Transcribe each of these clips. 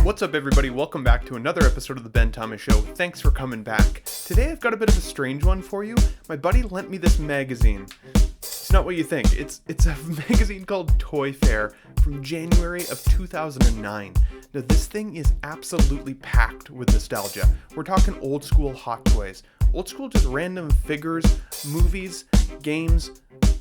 What's up, everybody? Welcome back to another episode of the Ben Thomas Show. Thanks for coming back. Today I've got a bit of a strange one for you. My buddy lent me this magazine. It's not what you think. It's a magazine called ToyFare from January of 2009. Now this thing is absolutely packed with nostalgia. We're talking old school hot toys. Old school just random figures, movies, games,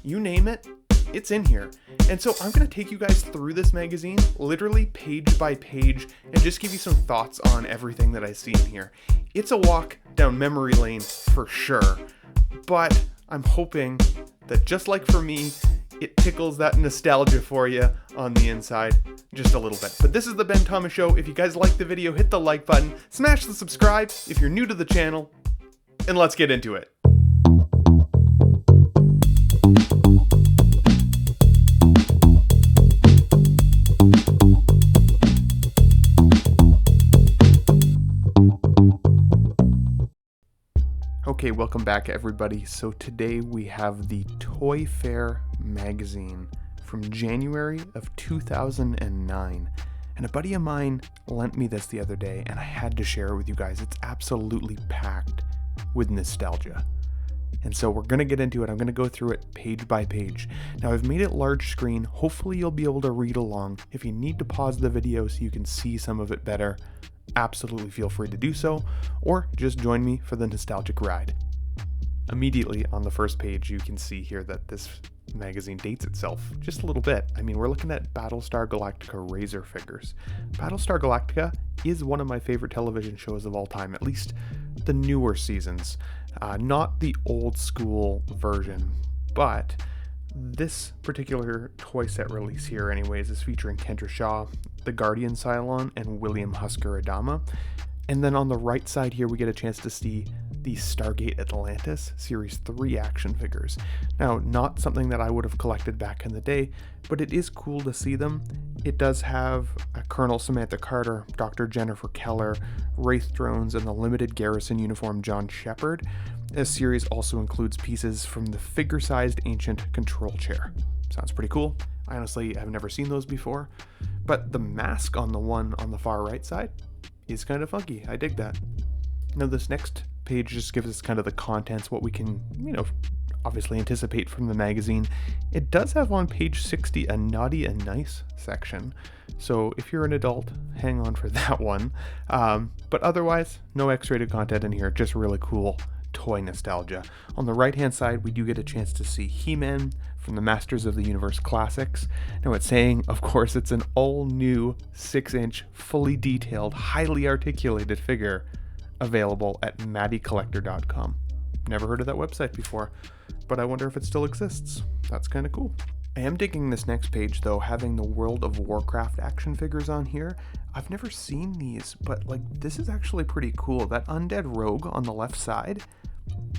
you name it. It's in here. And so I'm going to take you guys through this magazine, literally page by page, and just give you some thoughts on everything that I see in here. It's a walk down memory lane for sure, but I'm hoping that just like for me, it tickles that nostalgia for you on the inside just a little bit. But this is the Ben Thomas Show. If you guys like the video, hit the like button, smash the subscribe if you're new to the channel, and let's get into it. Okay, welcome back everybody. So today we have the ToyFare magazine from January of 2009. And a buddy of mine lent me this the other day and I had to share it with you guys. It's absolutely packed with nostalgia. And so we're going to get into it. I'm going to go through it page by page. Now I've made it large screen. Hopefully you'll be able to read along. If you need to pause the video so you can see some of it better, absolutely feel free to do so, or just join me for the nostalgic ride. Immediately on the first page, you can see here that this magazine dates itself just a little bit. I mean, we're looking at Battlestar Galactica Razor figures. Battlestar Galactica is one of my favorite television shows of all time, at least the newer seasons. Not the old school version, but this particular toy set release here anyways is featuring Kendra Shaw, the Guardian Cylon, and William Husker Adama. And then on the right side here we get a chance to see the Stargate Atlantis Series 3 action figures. Now, not something that I would have collected back in the day, but it is cool to see them. It does have Colonel Samantha Carter, Dr. Jennifer Keller, Wraith drones, and the limited garrison uniform John Shepard. This series also includes pieces from the figure-sized ancient control chair. Sounds pretty cool. I honestly have never seen those before, but the mask on the one on the far right side is kind of funky. I dig that. Now this next page just gives us kind of the contents, what we can, obviously anticipate from the magazine. It does have on page 60 a naughty and nice section. So if you're an adult, hang on for that one. But otherwise, no X-rated content in here, just really cool toy nostalgia. On the right hand side, we do get a chance to see He-Man from the Masters of the Universe Classics. Now it's saying, of course, it's an all new 6-inch, fully detailed, highly articulated figure available at maddiecollector.com. Never heard of that website before, but I wonder if it still exists. That's kind of cool. I am digging this next page though, having the World of Warcraft action figures on here. I've never seen these, but this is actually pretty cool. That undead rogue on the left side,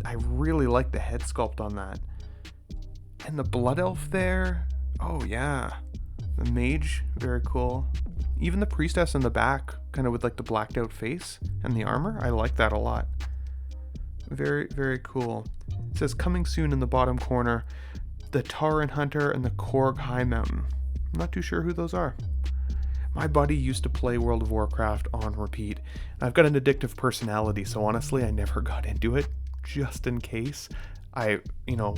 I really like the head sculpt on that. And the blood elf there, oh yeah. The mage, very cool. Even the priestess in the back, kind of with the blacked out face and the armor, I like that a lot. Very, very cool. It says coming soon in the bottom corner, the Tauren Hunter and the Korg High Mountain. I'm not too sure who those are. My buddy used to play World of Warcraft on repeat. I've got an addictive personality, so honestly, I never got into it, just in case. I,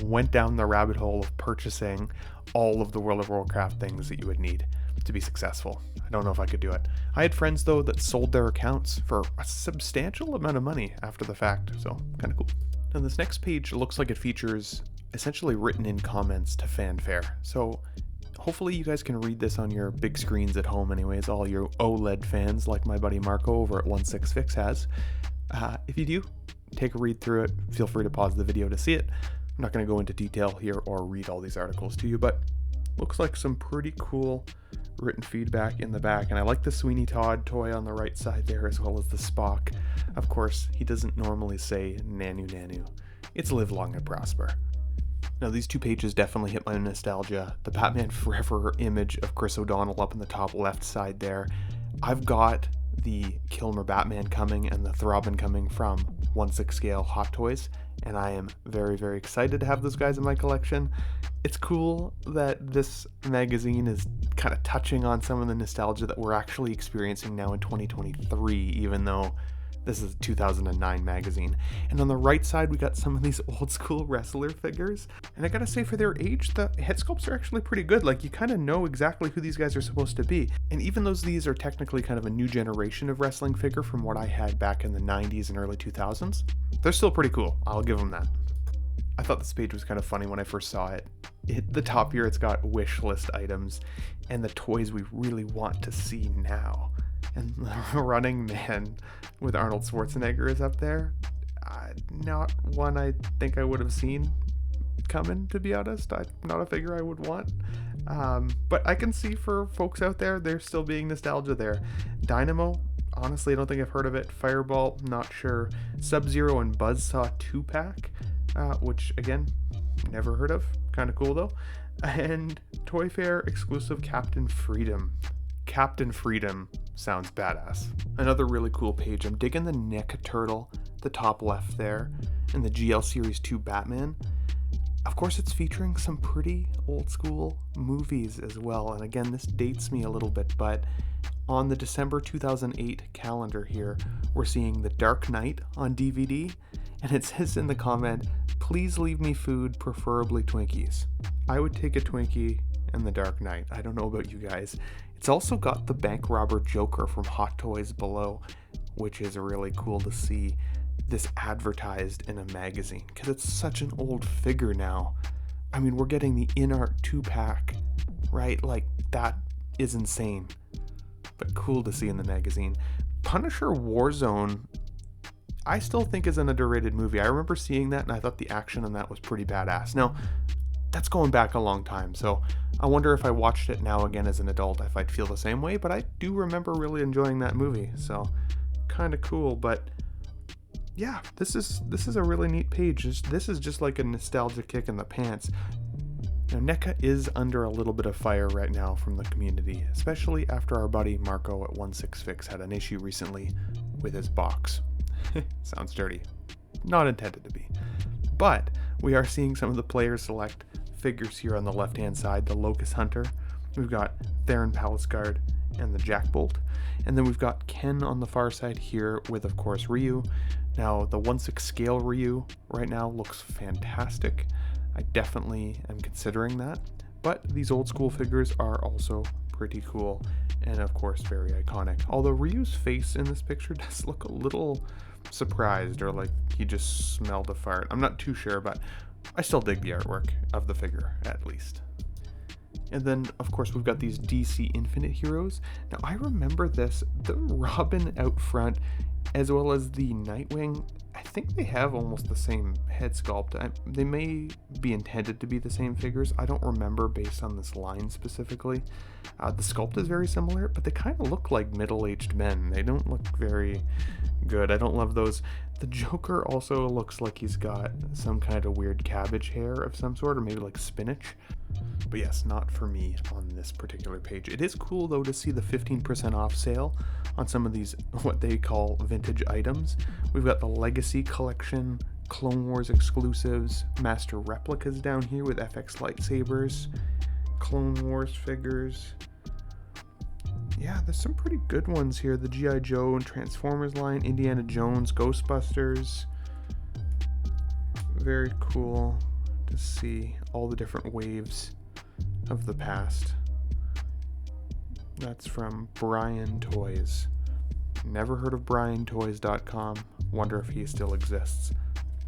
went down the rabbit hole of purchasing all of the World of Warcraft things that you would need to be successful. I don't know if I could do it. I had friends, though, that sold their accounts for a substantial amount of money after the fact, so kind of cool. Now, this next page looks like it features essentially written in comments to fanfare. So hopefully you guys can read this on your big screens at home anyways, all your OLED fans like my buddy Marco over at 16fix has. If you do, take a read through it. Feel free to pause the video to see it. I'm not going to go into detail here or read all these articles to you, but looks like some pretty cool written feedback in the back. And I like the Sweeney Todd toy on the right side there, as well as the Spock. Of course, he doesn't normally say Nanu Nanu. It's live long and prosper. Now these two pages definitely hit my nostalgia. The Batman Forever image of Chris O'Donnell up in the top left side there. I've got the Kilmer Batman coming and the Throbbing coming from 1/6 scale Hot Toys, and I am very, very excited to have those guys in my collection. It's cool that this magazine is kind of touching on some of the nostalgia that we're actually experiencing now in 2023, even though this is a 2009 magazine. And on the right side, we got some of these old school wrestler figures. And I gotta say, for their age, the head sculpts are actually pretty good. Like, you kind of know exactly who these guys are supposed to be. And even though these are technically kind of a new generation of wrestling figure from what I had back in the 90s and early 2000s, they're still pretty cool. I'll give them that. I thought this page was kind of funny when I first saw it. The top here, it's got wish list items and the toys we really want to see now. And the Running Man with Arnold Schwarzenegger is up there. Not one I think I would have seen coming, to be honest. Not a figure I would want. But I can see for folks out there, there's still being nostalgia there. Dynamo, honestly, I don't think I've heard of it. Fireball, not sure. Sub-Zero and Buzzsaw 2-pack, which, again, never heard of. Kind of cool, though. And ToyFare exclusive Captain Freedom. Captain Freedom sounds badass. Another really cool page. I'm digging the NECA Turtle, the top left there, and the GL Series 2 Batman. Of course, it's featuring some pretty old school movies as well. And again, this dates me a little bit, but on the December 2008 calendar here, we're seeing The Dark Knight on DVD. And it says in the comment, please leave me food, preferably Twinkies. I would take a Twinkie in The Dark Knight. I don't know about you guys. It's also got the bank robber Joker from Hot Toys below, which is really cool to see this advertised in a magazine, because it's such an old figure now. I mean, we're getting the in-art 2-pack, right? Like, that is insane, but cool to see in the magazine. Punisher Warzone, I still think is an underrated movie. I remember seeing that, and I thought the action on that was pretty badass. Now, that's going back a long time, so I wonder if I watched it now again as an adult if I'd feel the same way, but I do remember really enjoying that movie, so kind of cool. But yeah, this is a really neat page. This is just like a nostalgia kick in the pants. Now, NECA is under a little bit of fire right now from the community, especially after our buddy Marco at 1/6 Fix had an issue recently with his box. Sounds dirty. Not intended to be. But we are seeing some of the player select figures here on the left-hand side. The Locust Hunter. We've got Theron Palisguard and the Jack Bolt. And then we've got Ken on the far side here with, of course, Ryu. Now, the 1/6 scale Ryu right now looks fantastic. I definitely am considering that. But these old school figures are also pretty cool and, of course, very iconic. Although Ryu's face in this picture does look a little surprised, or like he just smelled a fart. I'm not too sure, but I still dig the artwork of the figure, at least. And then, of course, we've got these DC Infinite heroes. Now, I remember this, the Robin out front, as well as the Nightwing. I think they have almost the same head sculpt. They may be intended to be the same figures. I don't remember based on this line specifically. The sculpt is very similar, but they kind of look like middle-aged men. They don't look very good. I don't love those. The Joker also looks like he's got some kind of weird cabbage hair of some sort, or maybe like spinach. But yes, not for me on this particular page. It is cool, though, to see the 15% off sale on some of these, what they call vintage items. We've got the Legacy Collection, Clone Wars exclusives, Master Replicas down here with FX lightsabers, Clone Wars figures. Yeah, there's some pretty good ones here. The G.I. Joe and Transformers line, Indiana Jones, Ghostbusters. Very cool to see all the different waves of the past. That's from Brian Toys. Never heard of BrianToys.com. Wonder if he still exists.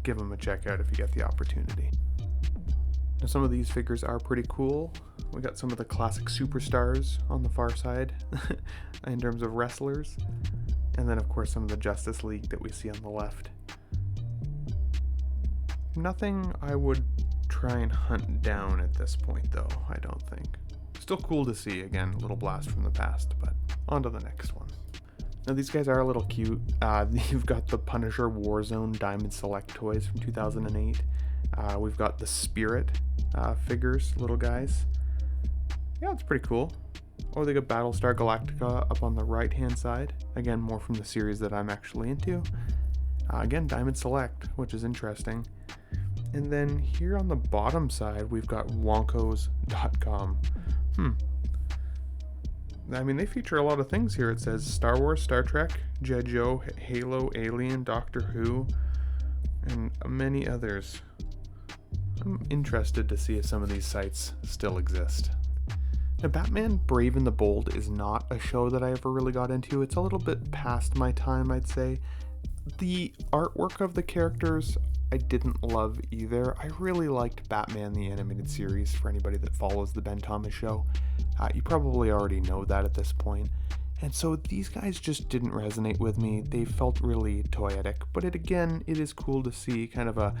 Give him a check out if you get the opportunity. Now, some of these figures are pretty cool. We got some of the classic superstars on the far side in terms of wrestlers. And then, of course, some of the Justice League that we see on the left. Nothing I would try and hunt down at this point, though, I don't think. Still cool to see. Again, a little blast from the past, but on to the next one. Now, these guys are a little cute. You've got the Punisher Warzone Diamond Select toys from 2008. We've got the Spirit figures, little guys. Yeah, it's pretty cool. Oh, they got Battlestar Galactica up on the right-hand side. Again, more from the series that I'm actually into. Again, Diamond Select, which is interesting. And then here on the bottom side, we've got wonkos.com. I mean, they feature a lot of things here. It says Star Wars, Star Trek, G.I. Joe, Halo, Alien, Doctor Who, and many others. I'm interested to see if some of these sites still exist. Now, Batman Brave and the Bold is not a show that I ever really got into. It's a little bit past my time, I'd say. The artwork of the characters I didn't love either. I really liked Batman the Animated Series, for anybody that follows the Ben Thomas show. You probably already know that at this point. And so these guys just didn't resonate with me. They felt really toyetic. But it is cool to see kind of a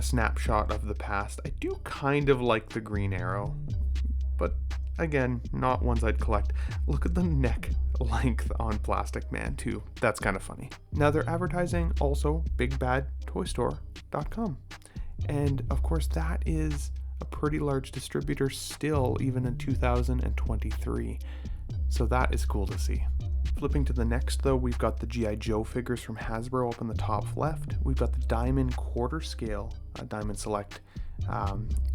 snapshot of the past. I do kind of like the Green Arrow, but again, not ones I'd collect. Look at the neck length on Plastic Man too. That's kind of funny. Now they're advertising also BigBadToyStore.com. And of course that is a pretty large distributor still, even in 2023. So that is cool to see. Flipping to the next though, we've got the G.I. Joe figures from Hasbro up in the top left. We've got the Diamond quarter scale, Diamond Select,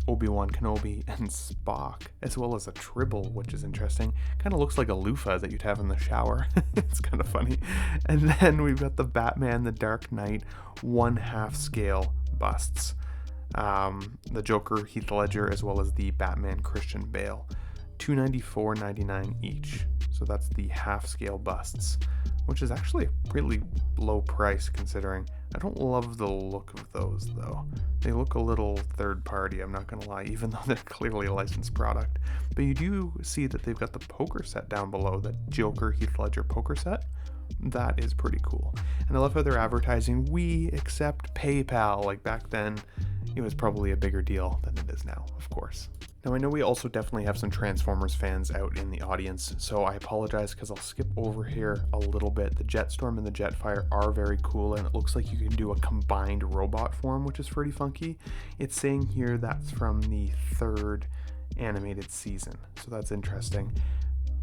Obi-Wan Kenobi and Spock, as well as a Tribble, which is interesting. Kind of looks like a loofah that you'd have in the shower. It's kind of funny. And then we've got the Batman, the Dark Knight, 1/2 scale busts. The Joker, Heath Ledger, as well as the Batman, Christian Bale. $294.99 each. So that's the half scale busts, which is actually a really low price considering. I don't love the look of those though. They look a little third party, I'm not gonna lie, even though they're clearly a licensed product. But you do see that they've got the poker set down below, that Joker Heath Ledger poker set. That is pretty cool. And I love how they're advertising, we accept PayPal. Like back then, it was probably a bigger deal than it is now, of course. Now I know we also definitely have some Transformers fans out in the audience, so I apologize because I'll skip over here a little bit. The Jetstorm and the Jetfire are very cool, and it looks like you can do a combined robot form, which is pretty funky. It's saying here that's from the 3rd animated season, so that's interesting.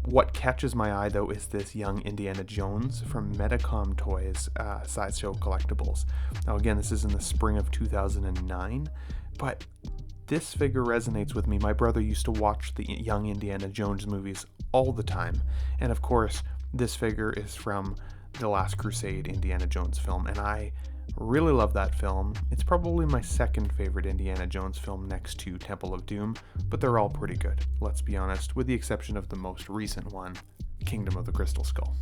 What catches my eye though is this young Indiana Jones from Medicom Toys Sideshow Collectibles. Now again, this is in the spring of 2009, but this figure resonates with me. My brother used to watch the young Indiana Jones movies all the time. And of course, this figure is from The Last Crusade Indiana Jones film. And I really love that film. It's probably my second favorite Indiana Jones film next to Temple of Doom, but they're all pretty good, let's be honest, with the exception of the most recent one, Kingdom of the Crystal Skull.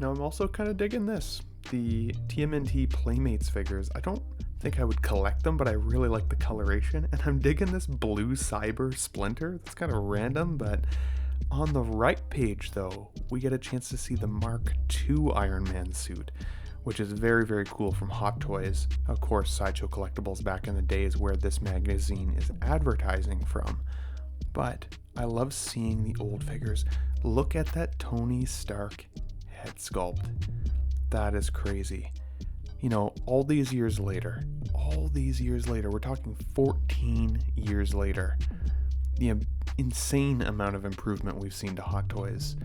Now I'm also kind of digging this. The TMNT Playmates figures. I don't think I would collect them, but I really like the coloration, and I'm digging this blue Cyber Splinter. That's kind of random, but on the right page though, we get a chance to see the Mark II Iron Man suit, which is very, very cool, from Hot Toys. Of course, Sideshow Collectibles back in the day is where this magazine is advertising from. But I love seeing the old figures. Look at that Tony Stark head sculpt. That is crazy. You know, all these years later, we're talking 14 years later, the insane amount of improvement we've seen to Hot Toys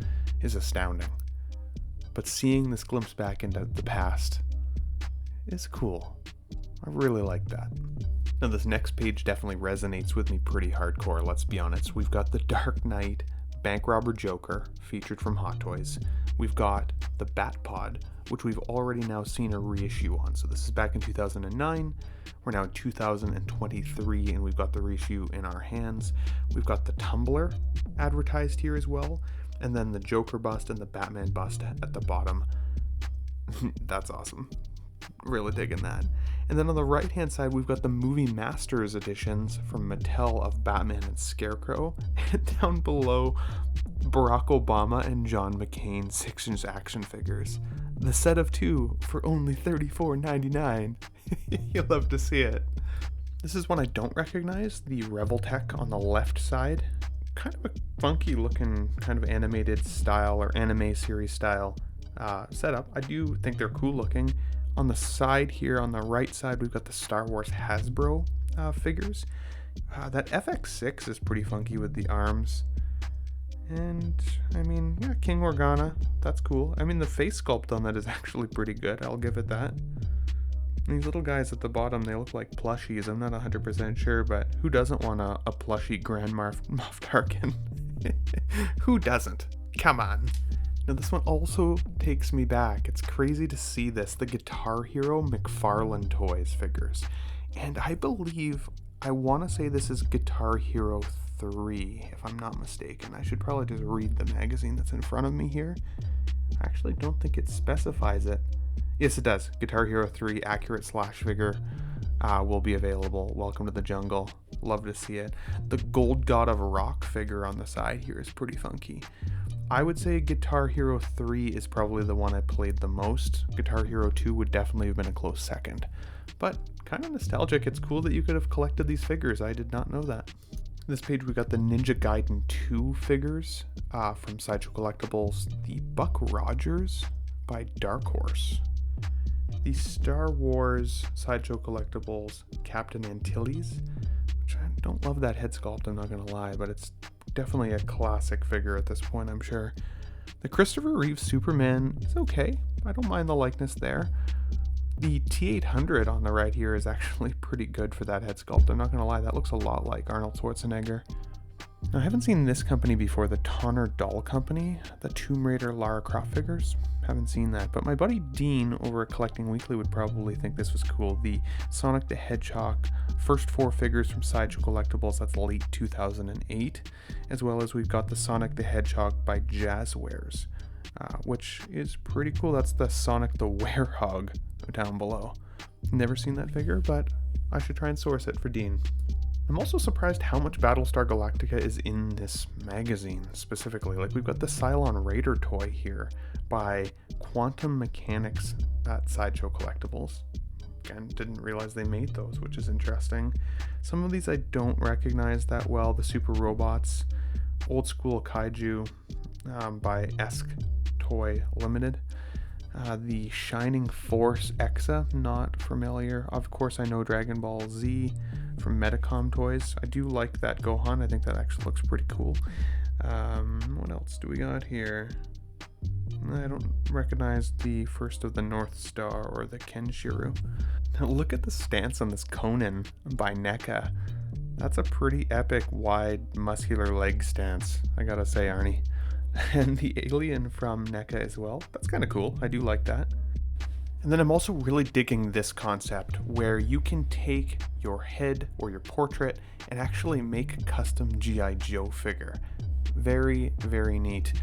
is astounding. But seeing this glimpse back into the past is cool. I really like that. Now this next page definitely resonates with me pretty hardcore, let's be honest. We've got the Dark Knight Bank Robber Joker, featured from Hot Toys. We've got the Batpod, which we've already now seen a reissue on. So this is back in 2009. We're now in 2023, and we've got the reissue in our hands. We've got the Tumbler advertised here as well, and then the Joker bust and the Batman bust at the bottom. That's awesome. Really digging that. And then on the right hand side, we've got the Movie Masters editions from Mattel of Batman and Scarecrow. And down below, Barack Obama and John McCain 6-inch action figures. The set of 2 for only $34.99. You'll love to see it. This is one I don't recognize, the Reveltech on the left side. Kind of a funky looking kind of animated style or anime series style setup. I do think they're cool looking. On the side here, on the right side, we've got the Star Wars Hasbro figures. That FX6 is pretty funky with the arms. And, I mean, yeah, King Organa, that's cool. I mean, the face sculpt on that is actually pretty good, I'll give it that. These little guys at the bottom, they look like plushies. I'm not 100% sure, but who doesn't want a plushie Grand Moff Tarkin? Who doesn't? Come on. Now this one also takes me back. It's crazy to see this, the Guitar Hero McFarlane Toys figures. And I want to say this is Guitar Hero 3, if I'm not mistaken. I should probably just read the magazine that's in front of me here. I actually don't think it specifies it. Yes, it does. Guitar Hero 3 accurate slash figure will be available. Welcome to the jungle. Love to see it. The Gold God of Rock figure on the side here is pretty funky. I would say Guitar Hero 3 is probably the one I played the most. Guitar Hero 2 would definitely have been a close second. But kind of nostalgic. It's cool that you could have collected these figures. I did not know that. This page we got the Ninja Gaiden 2 figures from Sideshow Collectibles. The Buck Rogers by Dark Horse. The Star Wars Sideshow Collectibles Captain Antilles, which I don't love that head sculpt, I'm not going to lie, but it's definitely a classic figure at this point, I'm sure. The Christopher Reeve Superman is okay. I don't mind the likeness there. The T-800 on the right here is actually pretty good for that head sculpt. I'm not going to lie, that looks a lot like Arnold Schwarzenegger. Now, I haven't seen this company before, the Tonner Doll Company, the Tomb Raider Lara Croft figures. Haven't seen that, but my buddy Dean over at Collecting Weekly would probably think this was cool. The Sonic the Hedgehog first 4 figures from Sideshow Collectibles, that's late 2008, as well as we've got the Sonic the Hedgehog by Jazzwares, which is pretty cool. That's the Sonic the Werehog down below. Never seen that figure, but I should try and source it for Dean. I'm also surprised how much Battlestar Galactica is in this magazine specifically. Like, we've got the Cylon Raider toy here by Quantum Mechanics at Sideshow Collectibles. Again, didn't realize they made those, which is interesting. Some of these I don't recognize that well. The Super Robots, Old School Kaiju by Esk Toy Limited. The Shining Force Exa, not familiar. Of course, I know Dragon Ball Z from Medicom Toys. I do like that Gohan. I think that actually looks pretty cool. What else do we got here? I don't recognize the First of the North Star or the Kenshiro. Now look at the stance on this Conan by NECA. That's a pretty epic, wide, muscular leg stance, I gotta say, Arnie. And the alien from NECA as well. That's kind of cool. I do like that. And then I'm also really digging this concept where you can take your head or your portrait and actually make a custom G.I. Joe figure. Very, very neat.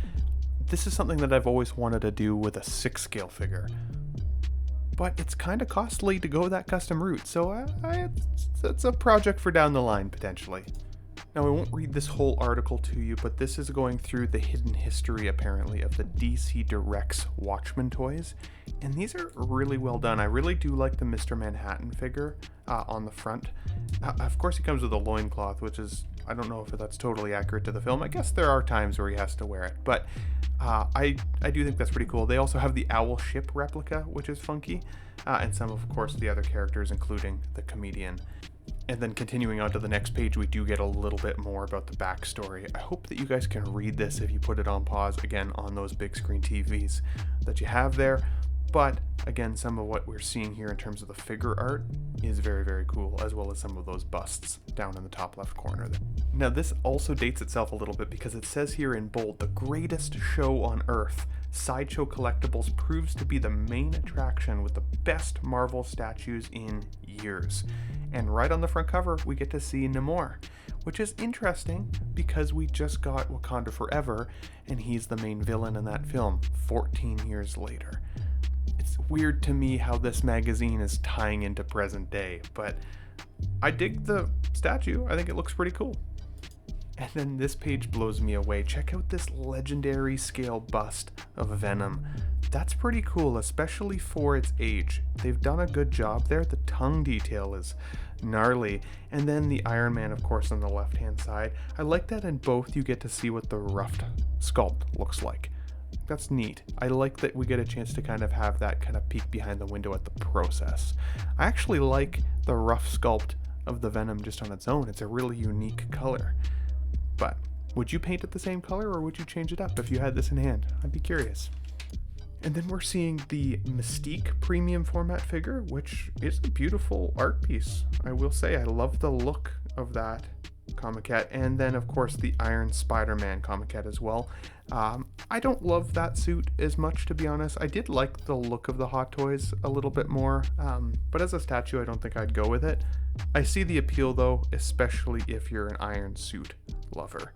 This is something that I've always wanted to do with a 6-scale figure. But it's kind of costly to go that custom route, so it's a project for down the line, potentially. Now, I won't read this whole article to you, but this is going through the hidden history, apparently, of the DC Directs Watchmen toys, and these are really well done. I really do like the Mr. Manhattan figure on the front. Of course, he comes with a loincloth, which is, I don't know if that's totally accurate to the film. I guess there are times where he has to wear it, but I do think that's pretty cool. They also have the Owl Ship replica, which is funky, and some of course, the other characters, including the comedian. And then continuing on to the next page, we do get a little bit more about the backstory. I hope that you guys can read this if you put it on pause, again, on those big screen TVs that you have there. But again, some of what we're seeing here in terms of the figure art is very, very cool, as well as some of those busts down in the top left corner there. Now, this also dates itself a little bit because it says here in bold, the greatest show on earth. Sideshow Collectibles proves to be the main attraction with the best Marvel statues in years. And right on the front cover, we get to see Namor, which is interesting because we just got Wakanda Forever, and he's the main villain in that film 14 years later. It's weird to me how this magazine is tying into present day, but I dig the statue. I think it looks pretty cool. And then this page blows me away. Check out this legendary scale bust of Venom. That's pretty cool, especially for its age. They've done a good job there. The tongue detail is gnarly. And then the Iron Man, of course, on the left-hand side. I like that in both you get to see what the roughed sculpt looks like. That's neat. I like that we get a chance to kind of have that kind of peek behind the window at the process. I actually like the rough sculpt of the Venom just on its own. It's a really unique color. But would you paint it the same color or would you change it up if you had this in hand? I'd be curious. And then we're seeing the Mystique premium format figure, which is a beautiful art piece. I will say I love the look of that Comiket. And then of course the Iron Spider-Man Comiket as well. I don't love that suit as much, to be honest. I did like the look of the Hot Toys a little bit more, but as a statue I don't think I'd go with it. I see the appeal though, especially if you're an Iron Suit lover.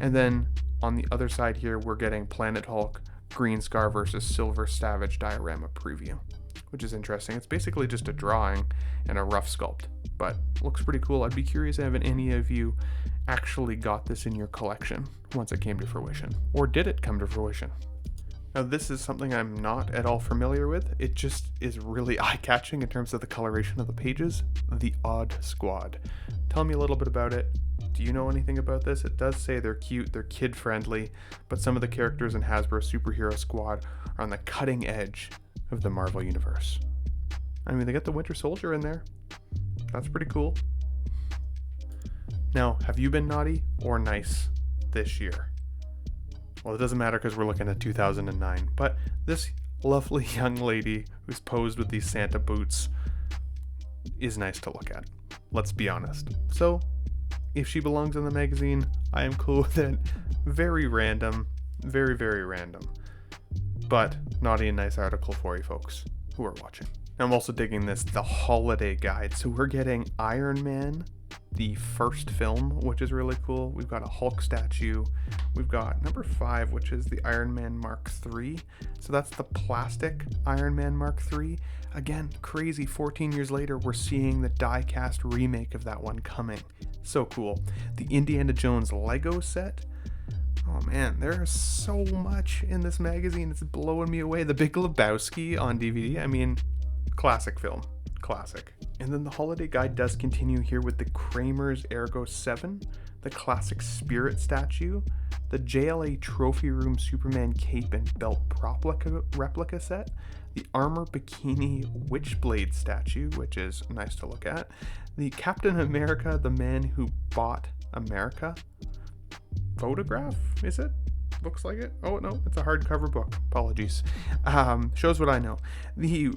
And then on the other side here we're getting Planet Hulk, Green Scar versus Silver Savage diorama preview, which is interesting. It's basically just a drawing and a rough sculpt, but looks pretty cool. I'd be curious if any of you actually got this in your collection once it came to fruition, or did it come to fruition? Now this is something I'm not at all familiar with. It just is really eye-catching in terms of the coloration of the pages. The Odd Squad. Tell me a little bit about it. Do you know anything about this? It does say they're cute, they're kid-friendly, but some of the characters in Hasbro Superhero Squad are on the cutting edge of the Marvel Universe. I mean, they got the Winter Soldier in there. That's pretty cool. Now, have you been naughty or nice this year? Well, it doesn't matter because we're looking at 2009, but this lovely young lady who's posed with these Santa boots is nice to look at. Let's be honest. So, if she belongs in the magazine, I am cool with it. Very random. Very, very random. But naughty and nice article for you folks who are watching. I'm also digging this, the holiday guide. So we're getting Iron Man, the first film, which is really cool. We've got a Hulk statue. We've got number 5, which is the Iron Man Mark III. So that's the plastic Iron Man Mark III. Again, crazy, 14 years later, we're seeing the die-cast remake of that one coming. So cool. The Indiana Jones Lego set. Oh man, there's so much in this magazine. It's blowing me away. The Big Lebowski on DVD. I mean, classic film. Classic. And then the holiday guide does continue here with the Kramer's Ergo 7, the classic Spirit statue, the JLA Trophy Room Superman cape and belt replica set, the Armor Bikini Witchblade statue, which is nice to look at, the Captain America, the Man Who Bought America photograph, is it? Looks like it. Oh no, it's a hardcover book. Apologies. Shows what I know. The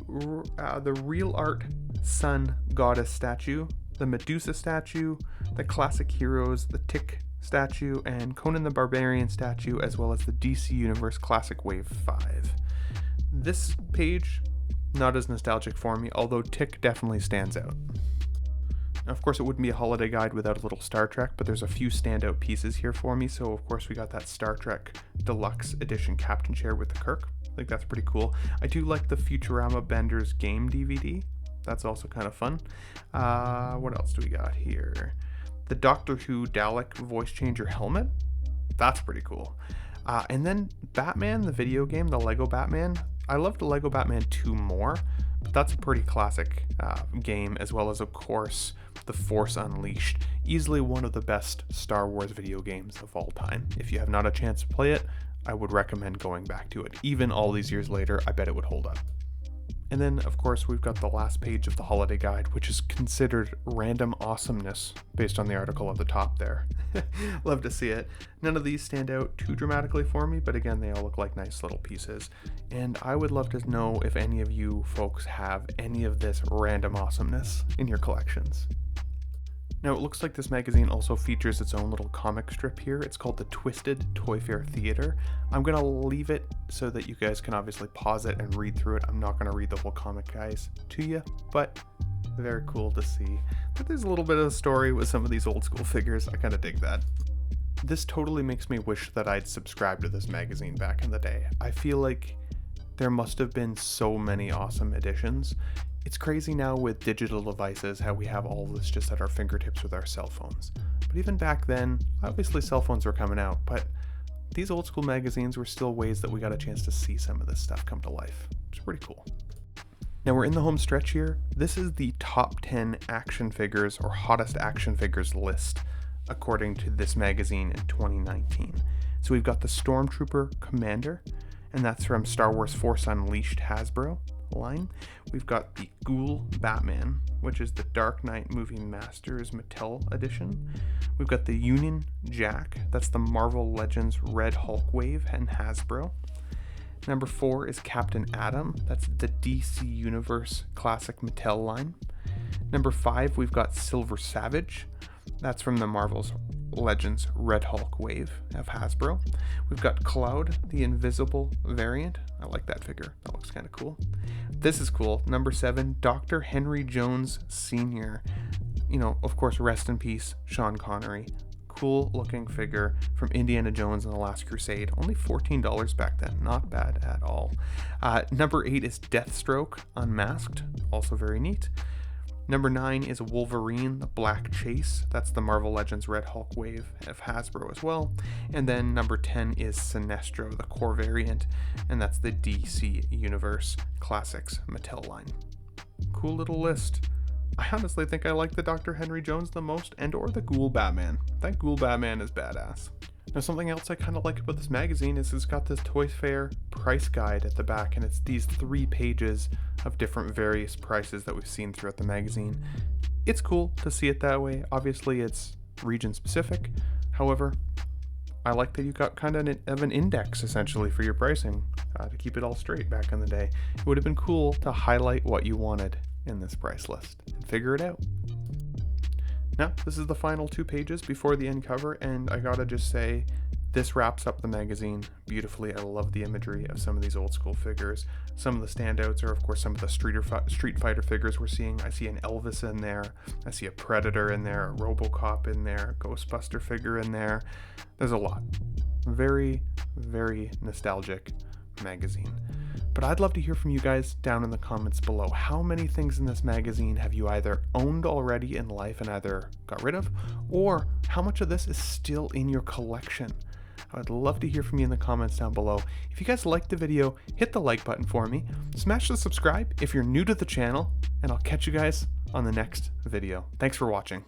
Real Art Sun Goddess statue, the Medusa statue, the Classic Heroes, the Tick statue, and Conan the Barbarian statue, as well as the DC Universe Classic Wave 5. This page, not as nostalgic for me, although Tick definitely stands out. Now, of course, it wouldn't be a holiday guide without a little Star Trek, but there's a few standout pieces here for me. So, of course, we got that Star Trek Deluxe Edition Captain Chair with the Kirk. I think that's pretty cool. I do like the Futurama Bender's Game DVD. That's also kind of fun. What else do we got here? The Doctor Who Dalek voice changer helmet. That's pretty cool. And then Batman, the video game, the Lego Batman. I love the Lego Batman 2 more, but that's a pretty classic game, as well as, of course, The Force Unleashed. Easily one of the best Star Wars video games of all time. If you have not a chance to play it, I would recommend going back to it. Even all these years later, I bet it would hold up. And then, of course, we've got the last page of the holiday guide, which is considered random awesomeness based on the article at the top there. Love to see it. None of these stand out too dramatically for me, but again, they all look like nice little pieces. And I would love to know if any of you folks have any of this random awesomeness in your collections. Now, it looks like this magazine also features its own little comic strip here. It's called the Twisted ToyFare Theater. I'm going to leave it so that you guys can obviously pause it and read through it. I'm not going to read the whole comic, guys, to you, but very cool to see that there's a little bit of a story with some of these old school figures. I kind of dig that. This totally makes me wish that I'd subscribed to this magazine back in the day. I feel like there must have been so many awesome editions. It's crazy now with digital devices how we have all this just at our fingertips with our cell phones. But even back then, obviously cell phones were coming out, but these old school magazines were still ways that we got a chance to see some of this stuff come to life. It's pretty cool. Now we're in the home stretch here. This is the top 10 action figures or hottest action figures list according to this magazine in 2019. So we've got the Stormtrooper Commander, and that's from Star Wars Force Unleashed Hasbro line. We've got the Ghoul Batman, which is the Dark Knight Movie Masters Mattel edition. We've got the Union Jack, that's the Marvel Legends Red Hulk Wave and Hasbro. Number 4 is Captain Atom. That's the DC Universe Classic Mattel line. Number 5, we've got Silver Savage. That's from the Marvel's Legends Red Hulk wave of Hasbro. We've got Cloud, the invisible variant. I like that figure. That looks kind of cool. This is cool. Number 7, Dr. Henry Jones Sr. You know, of course, rest in peace, Sean Connery. Cool looking figure from Indiana Jones and the Last Crusade. Only $14 back then. Not bad at all. Number 8 is Deathstroke Unmasked. Also very neat. Number 9 is Wolverine, the Black Chase. That's the Marvel Legends Red Hulk wave of Hasbro as well. And then number 10 is Sinestro, the core variant, and that's the DC Universe Classics Mattel line. Cool little list. I honestly think I like the Dr. Henry Jones the most, and or the Ghoul Batman. That Ghoul Batman is badass. Now, something else I kind of like about this magazine is it's got this ToyFare price guide at the back, and it's these 3 pages of different various prices that we've seen throughout the magazine. It's cool to see it that way. Obviously, it's region specific. However, I like that you got kind of an index essentially for your pricing to keep it all straight back in the day. It would have been cool to highlight what you wanted in this price list and figure it out. Now, this is the final 2 pages before the end cover, and I gotta just say, this wraps up the magazine beautifully. I love the imagery of some of these old school figures. Some of the standouts are, of course, some of the Street Fighter figures we're seeing. I see an Elvis in there. I see a Predator in there, a Robocop in there, a Ghostbuster figure in there. There's a lot. Very, very nostalgic magazine. But I'd love to hear from you guys down in the comments below. How many things in this magazine have you either owned already in life and either got rid of, or how much of this is still in your collection? I would love to hear from you in the comments down below. If you guys liked the video, hit the like button for me. Smash the subscribe if you're new to the channel, and I'll catch you guys on the next video. Thanks for watching.